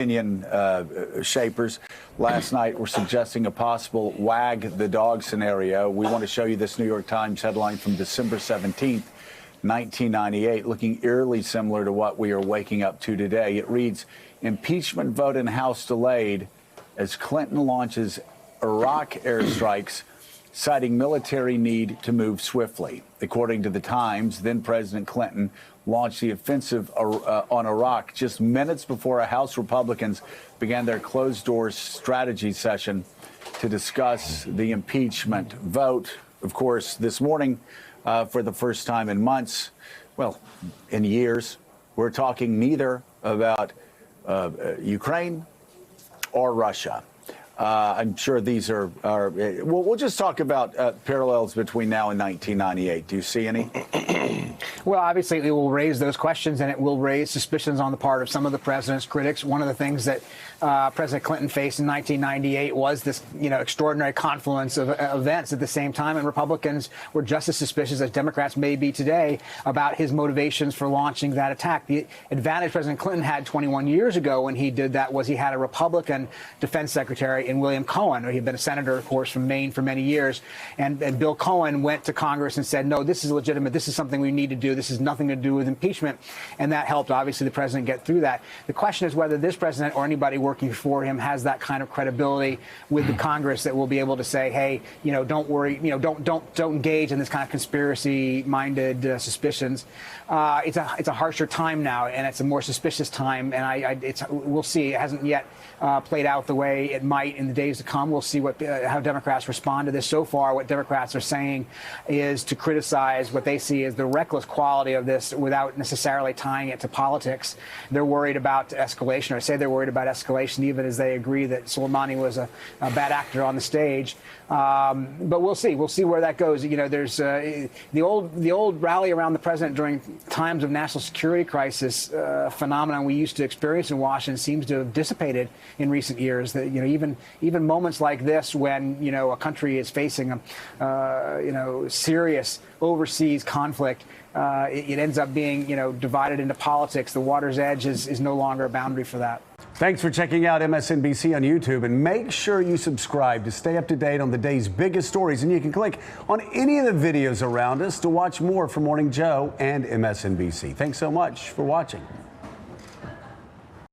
opinion shapers last night were suggesting a possible wag the dog scenario. We want to show you this New York Times headline from December 17th, 1998, looking eerily similar to what we are waking up to today. It reads, impeachment vote in House delayed as Clinton launches Iraq airstrikes, citing military need to move swiftly. According to the Times, then President Clinton launched the offensive on Iraq just minutes before House Republicans began their closed-door strategy session to discuss the impeachment vote. Of course, this morning, for the first time in months, well, in years, we're talking neither about Ukraine or Russia. I'm sure these are we'll just talk about parallels between now and 1998. Do you see any? Well, obviously, it will raise those questions, and it will raise suspicions on the part of some of the president's critics. One of the things that President Clinton faced in 1998 was this, extraordinary confluence of events at the same time, and Republicans were just as suspicious as Democrats may be today about his motivations for launching that attack. The advantage President Clinton had 21 years ago when he did that was he had a Republican defense secretary in William Cohen. He had been a senator, of course, from Maine for many years, and Bill Cohen went to Congress and said, no, this is legitimate. This is something we need to do. This has nothing to do with impeachment. And that helped, obviously, the president get through that. The question is whether this president or anybody working for him has that kind of credibility with the Congress that will be able to say, hey, don't worry, don't engage in this kind of conspiracy-minded suspicions. It's a harsher time now, and it's a more suspicious time, and we'll see. It hasn't yet played out the way it might in the days to come. We'll see how Democrats respond to this. So far, what Democrats are saying is to criticize what they see as the reckless quality of this without necessarily tying it to politics. They're worried about escalation, or say they're worried about escalation, even as they agree that Soleimani was a bad actor on the stage. But we'll see. We'll see where that goes. There's the old rally around the president during times of national security crisis phenomenon we used to experience in Washington seems to have dissipated in recent years. That even moments like this, when a country is facing a serious overseas conflict, it ends up being divided into politics. The water's edge is no longer a boundary for that. Thanks for checking out MSNBC on YouTube, and make sure you subscribe to stay up to date on the day's biggest stories. And you can click on any of the videos around us to watch more from Morning Joe and MSNBC. Thanks so much for watching.